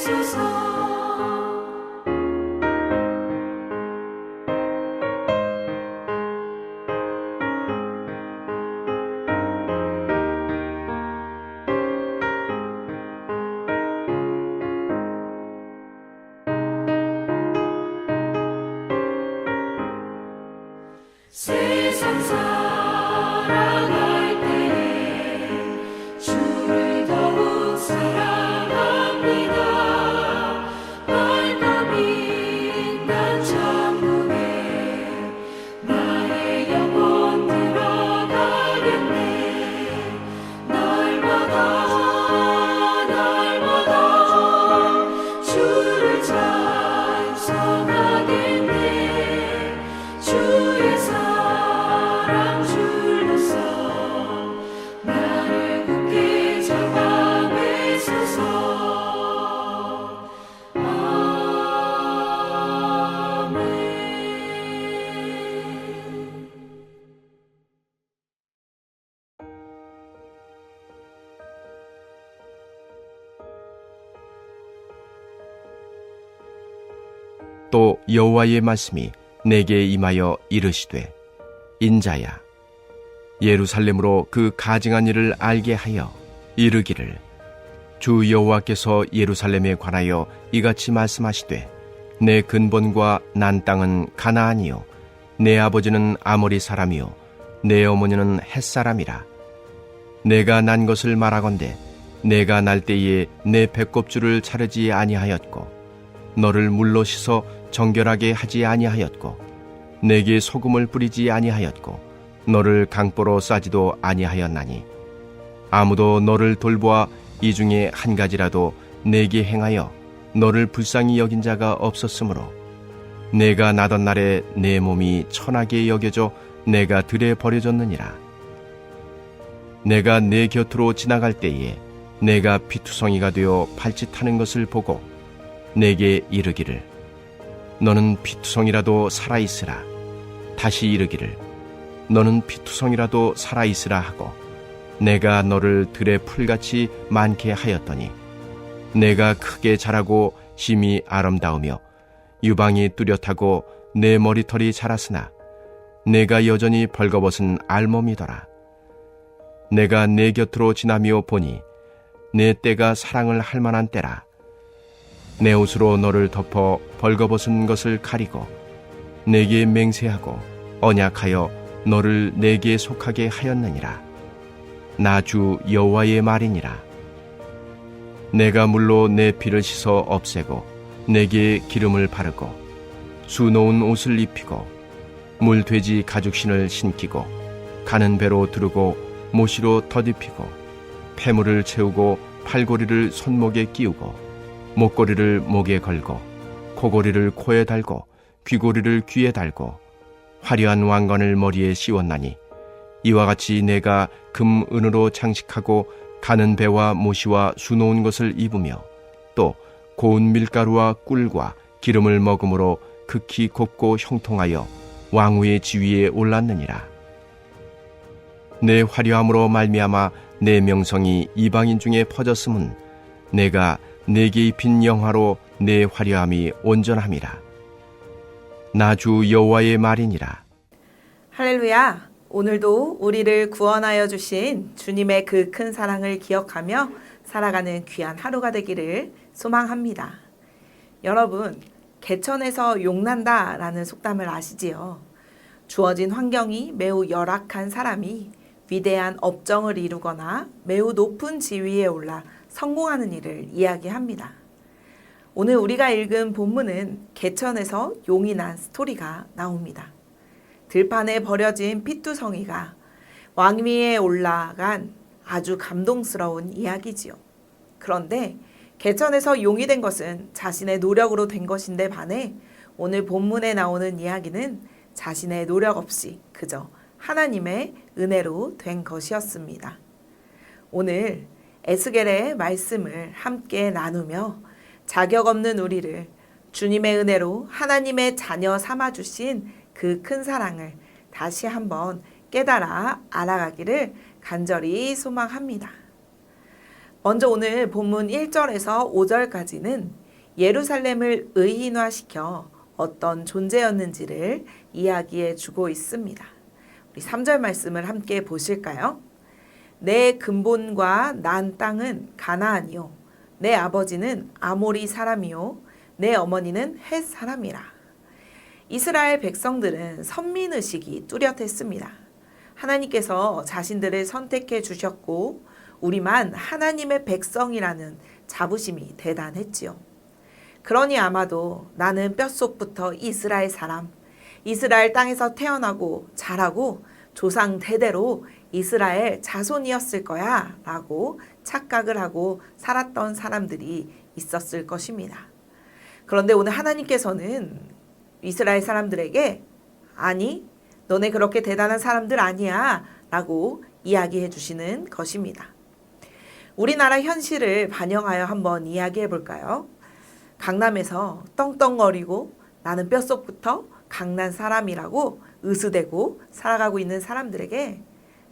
세상 살아갈 때에 주를 더욱 사랑합니다. 밝아 빛난 천국에 나의 영혼 들어가겠네. 날마다 주를 찬송하겠네. 주의 사랑 줄로서 나를 굳게 잡아 매소서. 아멘. 또 여호와의 말씀이 내게 임하여 이르시되 인자야 예루살렘으로 그 가증한 일을 알게 하여 이르기를 주 여호와께서 예루살렘에 관하여 이같이 말씀하시되 내 근본과 난 땅은 가나안이요 내 아버지는 아모리 사람이요 내 어머니는 헷 사람이라. 내가 난 것을 말하건대 내가 날 때에 내 배꼽줄을 자르지 아니하였고 너를 물로 씻어 정결하게 하지 아니하였고 내게 소금을 뿌리지 아니하였고 너를 강보로 싸지도 아니하였나니 아무도 너를 돌보아 이 중에 한 가지라도 내게 행하여 너를 불쌍히 여긴 자가 없었으므로 내가 나던 날에 내 몸이 천하게 여겨져 내가 들에 버려졌느니라. 내가 내 곁으로 지나갈 때에 내가 피투성이가 되어 발짓하는 것을 보고 내게 이르기를 너는 피투성이라도 살아있으라. 다시 이르기를 너는 피투성이라도 살아있으라 하고 내가 너를 들의 풀같이 많게 하였더니 내가 크게 자라고 심히 아름다우며 유방이 뚜렷하고 내 머리털이 자랐으나 내가 여전히 벌거벗은 알몸이더라. 내가 내 곁으로 지나며 보니 내 때가 사랑을 할 만한 때라. 내 옷으로 너를 덮어 벌거벗은 것을 가리고 내게 맹세하고 언약하여 너를 내게 속하게 하였느니라. 나 주 여호와의 말이니라. 내가 물로 내 피를 씻어 없애고 내게 기름을 바르고 수놓은 옷을 입히고 물돼지 가죽신을 신기고 가는 배로 두르고 모시로 덧입히고 폐물을 채우고 팔고리를 손목에 끼우고 목고리를 목에 걸고 코고리를 코에 달고 귀고리를 귀에 달고 화려한 왕관을 머리에 씌웠나니 이와 같이 내가 금 은으로 장식하고 가는 배와 모시와 수놓은 것을 입으며 또 고운 밀가루와 꿀과 기름을 먹음으로 극히 곱고 형통하여 왕후의 지위에 올랐느니라. 내 화려함으로 말미암아 내 명성이 이방인 중에 퍼졌음은 내가 내게 입힌 영화로 내 화려함이 온전함이라. 나 주 여호와의 말이니라. 할렐루야! 오늘도 우리를 구원하여 주신 주님의 그 큰 사랑을 기억하며 살아가는 귀한 하루가 되기를 소망합니다. 여러분, 개천에서 용난다 라는 속담을 아시지요? 주어진 환경이 매우 열악한 사람이 위대한 업적을 이루거나 매우 높은 지위에 올라 성공하는 일을 이야기합니다. 오늘 우리가 읽은 본문은 개천에서 용이 난 스토리가 나옵니다. 들판에 버려진 피투성이가 왕위에 올라간 아주 감동스러운 이야기지요. 그런데 개천에서 용이 된 것은 자신의 노력으로 된 것인데 반해 오늘 본문에 나오는 이야기는 자신의 노력 없이 그저 하나님의 은혜로 된 것이었습니다. 오늘 에스겔의 말씀을 함께 나누며 자격 없는 우리를 주님의 은혜로 하나님의 자녀 삼아주신 그 큰 사랑을 다시 한번 깨달아 알아가기를 간절히 소망합니다. 먼저 오늘 본문 1절에서 5절까지는 예루살렘을 의인화시켜 어떤 존재였는지를 이야기해 주고 있습니다. 우리 3절 말씀을 함께 보실까요? 내 근본과 난 땅은 가나안이요 내 아버지는 아모리 사람이요 내 어머니는 헷 사람이라. 이스라엘 백성들은 선민의식이 뚜렷했습니다. 하나님께서 자신들을 선택해 주셨고 우리만 하나님의 백성이라는 자부심이 대단했지요. 그러니 아마도 나는 뼛속부터 이스라엘 사람, 이스라엘 땅에서 태어나고 자라고 조상 대대로 이스라엘 자손이었을 거야 라고 착각을 하고 살았던 사람들이 있었을 것입니다. 그런데 오늘 하나님께서는 이스라엘 사람들에게 아니, 너네 그렇게 대단한 사람들 아니야 라고 이야기해 주시는 것입니다. 우리나라 현실을 반영하여 한번 이야기해 볼까요? 강남에서 떵떵거리고 나는 뼛속부터 강남 사람이라고 으스대고 살아가고 있는 사람들에게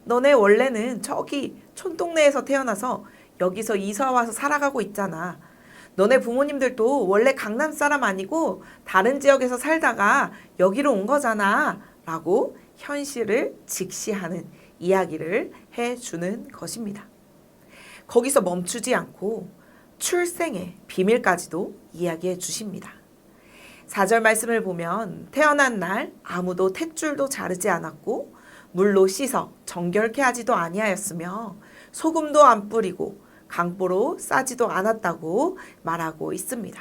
너네 원래는 저기 촌동네에서 태어나서 여기서 이사 와서 살아가고 있잖아. 너네 부모님들도 원래 강남 사람 아니고 다른 지역에서 살다가 여기로 온 거잖아 라고 현실을 직시하는 이야기를 해주는 것입니다. 거기서 멈추지 않고 출생의 비밀까지도 이야기해 주십니다. 4절 말씀을 보면 태어난 날 아무도 탯줄도 자르지 않았고 물로 씻어 정결케 하지도 아니하였으며 소금도 안 뿌리고 강보로 싸지도 않았다고 말하고 있습니다.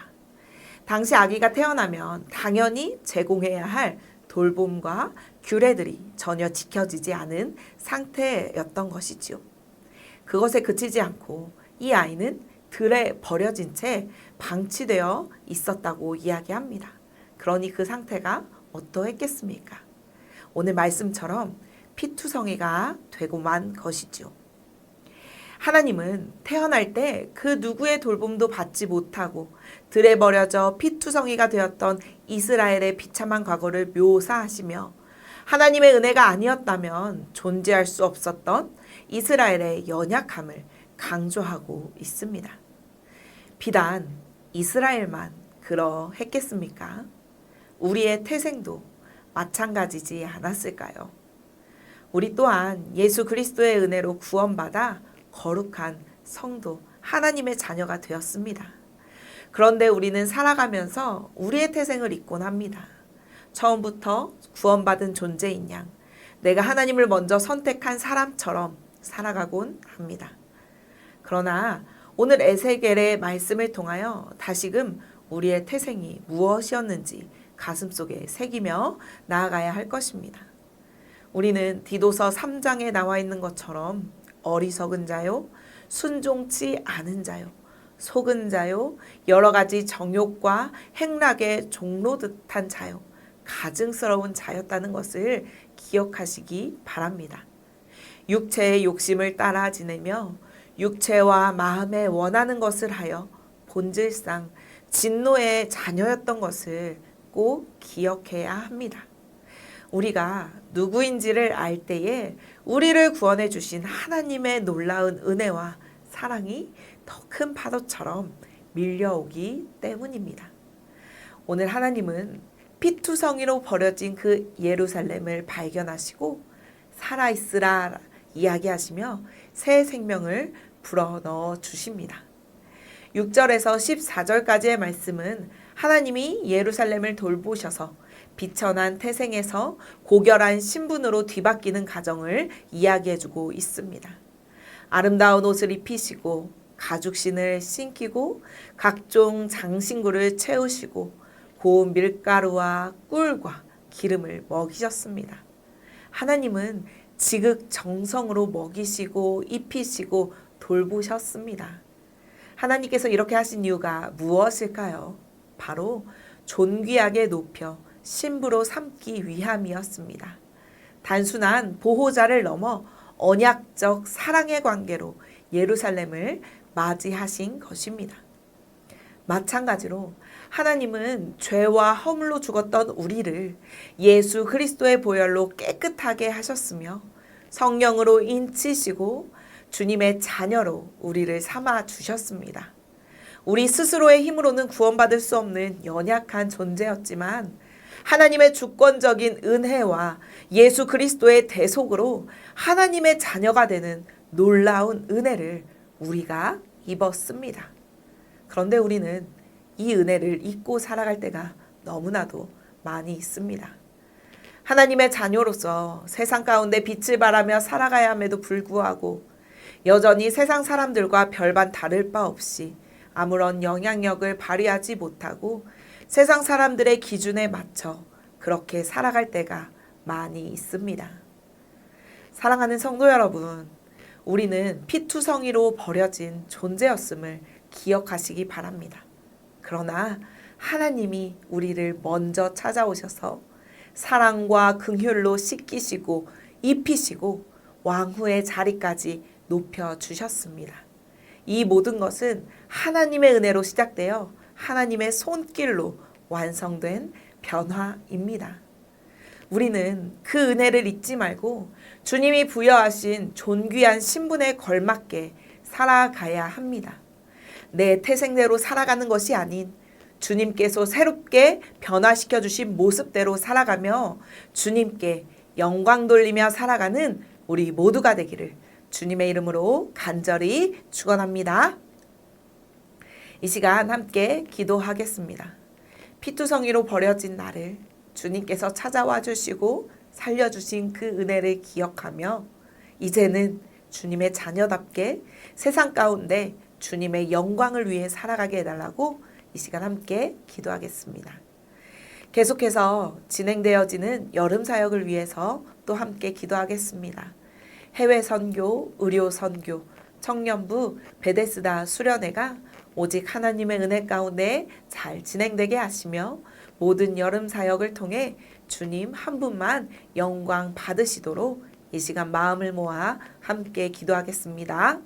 당시 아기가 태어나면 당연히 제공해야 할 돌봄과 규례들이 전혀 지켜지지 않은 상태였던 것이지요. 그것에 그치지 않고 이 아이는 들에 버려진 채 방치되어 있었다고 이야기합니다. 그러니 그 상태가 어떠했겠습니까? 오늘 말씀처럼 피투성이가 되고만 것이지요. 하나님은 태어날 때 그 누구의 돌봄도 받지 못하고 들에 버려져 피투성이가 되었던 이스라엘의 비참한 과거를 묘사하시며 하나님의 은혜가 아니었다면 존재할 수 없었던 이스라엘의 연약함을 강조하고 있습니다. 비단 이스라엘만 그러했겠습니까? 우리의 태생도 마찬가지지 않았을까요? 우리 또한 예수 그리스도의 은혜로 구원받아 거룩한 성도, 하나님의 자녀가 되었습니다. 그런데 우리는 살아가면서 우리의 태생을 잊곤 합니다. 처음부터 구원받은 존재인 양, 내가 하나님을 먼저 선택한 사람처럼 살아가곤 합니다. 그러나 오늘 에세겔의 말씀을 통하여 다시금 우리의 태생이 무엇이었는지 가슴속에 새기며 나아가야 할 것입니다. 우리는 디도서 3장에 나와 있는 것처럼 어리석은 자요, 순종치 않은 자요, 속은 자요, 여러 가지 정욕과 행락의 종로 듯한 자요, 가증스러운 자였다는 것을 기억하시기 바랍니다. 육체의 욕심을 따라 지내며 육체와 마음에 원하는 것을 하여 본질상 진노의 자녀였던 것을 꼭 기억해야 합니다. 우리가 누구인지를 알 때에 우리를 구원해 주신 하나님의 놀라운 은혜와 사랑이 더 큰 파도처럼 밀려오기 때문입니다. 오늘 하나님은 피투성이로 버려진 그 예루살렘을 발견하시고 살아있으라 이야기하시며 새 생명을 불어넣어 주십니다. 6절에서 14절까지의 말씀은 하나님이 예루살렘을 돌보셔서 비천한 태생에서 고결한 신분으로 뒤바뀌는 과정을 이야기해주고 있습니다. 아름다운 옷을 입히시고 가죽신을 신기고 각종 장신구를 채우시고 고운 밀가루와 꿀과 기름을 먹이셨습니다. 하나님은 지극정성으로 먹이시고 입히시고 돌보셨습니다. 하나님께서 이렇게 하신 이유가 무엇일까요? 바로 존귀하게 높여 신부로 삼기 위함이었습니다. 단순한 보호자를 넘어 언약적 사랑의 관계로 예루살렘을 맞이하신 것입니다. 마찬가지로 하나님은 죄와 허물로 죽었던 우리를 예수 그리스도의 보혈로 깨끗하게 하셨으며 성령으로 인치시고 주님의 자녀로 우리를 삼아 주셨습니다. 우리 스스로의 힘으로는 구원받을 수 없는 연약한 존재였지만 하나님의 주권적인 은혜와 예수 그리스도의 대속으로 하나님의 자녀가 되는 놀라운 은혜를 우리가 입었습니다. 그런데 우리는 이 은혜를 잊고 살아갈 때가 너무나도 많이 있습니다. 하나님의 자녀로서 세상 가운데 빛을 발하며 살아가야 함에도 불구하고 여전히 세상 사람들과 별반 다를 바 없이 아무런 영향력을 발휘하지 못하고 세상 사람들의 기준에 맞춰 그렇게 살아갈 때가 많이 있습니다. 사랑하는 성도 여러분, 우리는 피투성이로 버려진 존재였음을 기억하시기 바랍니다. 그러나 하나님이 우리를 먼저 찾아오셔서 사랑과 긍휼로 씻기시고 입히시고 왕후의 자리까지 높여주셨습니다. 이 모든 것은 하나님의 은혜로 시작되어 하나님의 손길로 완성된 변화입니다. 우리는 그 은혜를 잊지 말고 주님이 부여하신 존귀한 신분에 걸맞게 살아가야 합니다. 내 태생대로 살아가는 것이 아닌 주님께서 새롭게 변화시켜 주신 모습대로 살아가며 주님께 영광 돌리며 살아가는 우리 모두가 되기를 주님의 이름으로 간절히 축원합니다. 이 시간 함께 기도하겠습니다. 피투성이로 버려진 나를 주님께서 찾아와 주시고 살려주신 그 은혜를 기억하며 이제는 주님의 자녀답게 세상 가운데 주님의 영광을 위해 살아가게 해달라고 이 시간 함께 기도하겠습니다. 계속해서 진행되어지는 여름 사역을 위해서 또 함께 기도하겠습니다. 해외 선교, 의료 선교, 청년부, 베데스다 수련회가 오직 하나님의 은혜 가운데 잘 진행되게 하시며 모든 여름 사역을 통해 주님 한 분만 영광 받으시도록 이 시간 마음을 모아 함께 기도하겠습니다.